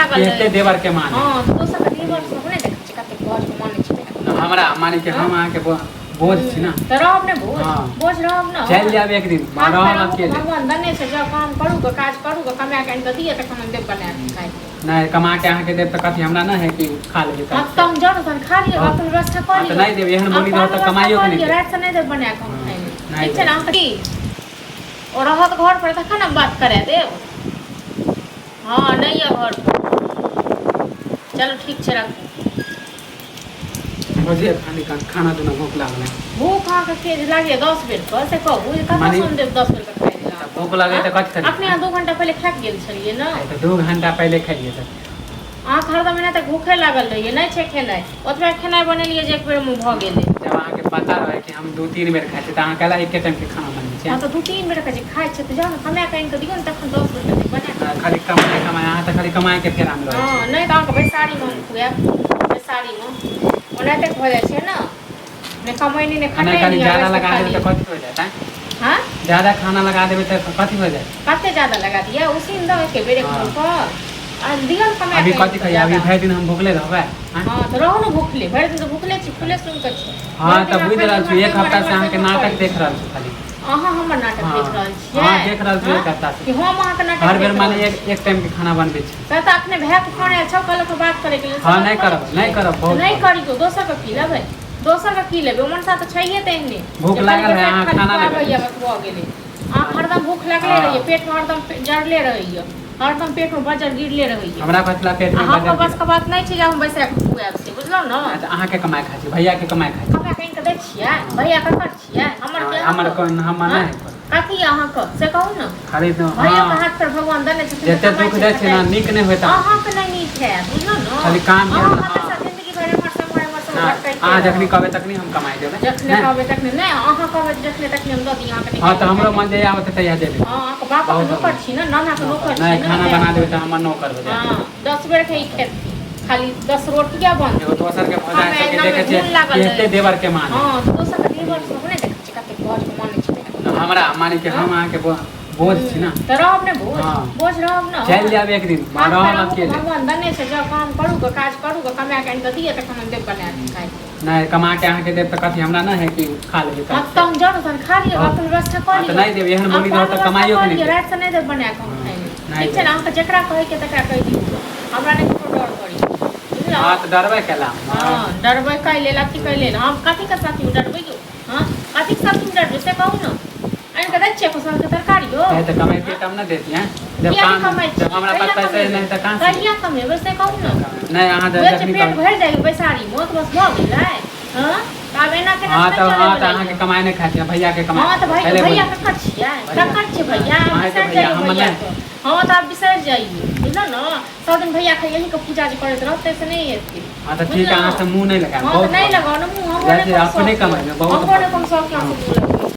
लागल एते देवर के माने हां तो दोसर के देवर सब नहीं देख छी कते घर के माने छी हमरा माने के हम आके बोझ छी ना तो रहब ने बोझ रहब ना चल जाब एक दिन रहब अकेले भगवान दने से जब काम करू के काज करू के कमा के आन दिए त हम देव बना खाए नहीं कमा के आके देव त कथि हमरा ना है कि खा लेबे त कम जरूर तन खा लियो अपन व्यवस्था कर लियो त नहीं देब एहन बोली त कमाइयो के नहीं रात से नहीं देव बना के हम खाए ठीक है ना की और रहत घर पर त खाना बात करे देव हां नहीं है घर पर चलो ठीक छे रख मुझे खाना देना भूख लागल भूख के लागे 10 बेर पर से कहू कतना सुन देव 10 बेर का खाए भूख लगे त कथि करी अपने 2 घंटा पहले खा गेल छलिए ना तो 2 घंटा पहले खाइए त आँख हरदम एना तक भूखे लागल रहिए नहीं छे खेनाइ ओतबे खेनाइ बनेलिए जे एक बेर मुंह भ गेले जब आहाँ के पता रहे कि हम 2-3 बेर खाइ छी त आहाँ कहला एक टाइम के खाना बनै छै हां तो 2-3 बेर का जे खाइ छै त जान कमा के इनके दियो न तखन 10 बेर बना खाली कमाए आहाँ त खाली कमाए के फेर हम लो हां नहीं त आके बैसारी में खुआ बैसारी में ओना तक हो जाय छै ना ने कमाई ने खाना खाली ज्यादा लगा देबे त कथि हो जाता हां ज्यादा खाना लगा देबे त कथि हो जाए कते ज्यादा लगा दिया उसी में दो के बेरे पर दिगन कमा अभी कथि खाइ अभी भरि दिन हम भूखले रहबै हां त रहो न भूखले भरि दिन त भूखले छी फुले सुन के छी हां त बुझ रहल छी एक हफ्ता से अहाँ के नाटक देख रहल छी खाली अहाँ हमर नाटक देख रहल छी हां देख रहल छी एक हफ्ता से कि हम अहाँ के नाटक हर बेर माने एक टाइम के खाना बनबै छी त अपने भाई के खाने अच्छा कल के बात करे के हां नहीं करब बहुत नहीं करियो दोसर के पी लेबै दोसर के पी लेबै मन सा त छैहे त इन्ने भूख लागल है अहाँ खाना लेबै भैया बतवा गेले आ हरदम भूख लागले रहिए पेट में हरदम जरले रहिए हरदम पेट में बजर गिरले रहिए हमरा कतला पेट में बजर बस का बात नहीं छै जे हम बैसा के खुआब से बुझलो न अहाँ के कमाई खाइ छी भैया के कमाई खाइ छी कमाई कहीं के दै छियै भैया के कर छियै हमर कोन हम नहीं कथी अहाँ के से कहू न खरीद भैया के हाथ पर भगवान दने छै जते दुख दे छै ना नीक नहीं होता अहाँ के नहीं नीक है बुझलो न खाली काम के जिंदगी भर हमर समय अहाँ जखनी कहबै तखनी हम कमाई देबै जखने कहबै तखने नहीं अहाँ कहबै जखने तखने हम द दी अहाँ के हां त हमरो मन जे आवत तैया देबै हां के बाप के नौकर छी ना नाना के नौकर छी नहीं खाना बना देबै त हम नौकर हो जाए हां 10 बेर के खेत खाली 10 रोटियां बन एगो दोसर के भजा के देखे छै एते देवर के मान हां दोसर के देवर सब नहीं देखे छी कते घर के माने छी हमरा माने के हम आहाँ के बोझ छी ना त रहब ने बोझ रहब ना चल जाब एक दिन रहब अकेले भगवान दने से जब काम करू के काज करू के कमा के आन दिए त हम देव बना खाए नहीं कमा के आहाँ के देव त कथि हमरा ना है कि खा लेबे त कम जरूर तन खा लियो अपन व्यवस्था कर लियो त नहीं देब एहन बोली त कमाइयो के नहीं रात से नहीं देव बना के हम खाए ठीक छै ना हम जकरा कहे के तकरा कह दियो हमरा नहीं कोनो डर करी हां त डरबै केला हां डरबै कैले लकी कैले हम कथि के साथी डरबै यो हां कथि के साथी डरबै से कहू न अन के दच्चे पसंद के तरकारी हो है त कमाई के हम ना देती हैं जब काम जब हमरा पास पैसा नहीं त कहां से कहिया कमेबै से कहू न नहीं अहाँ जखनी पेट भर जाए बैसारी मोत बस भ गेलै हां तब एना के हां त अहाँ के कमाई नहीं खाइ छी भैया के कमाई हां त भैया के खर्च छियै टक्कर छै भैया हम नहीं हां त आप बिसर जाइए बुझलो न सब दिन भैया के यही के पूजा जे करत रहते से नहीं हेतै हां त ठीक है अहाँ से मुंह नहीं लगाएब हां नहीं लगाओ न मुंह हम अपने कमाई में बहुत हम कम शौक से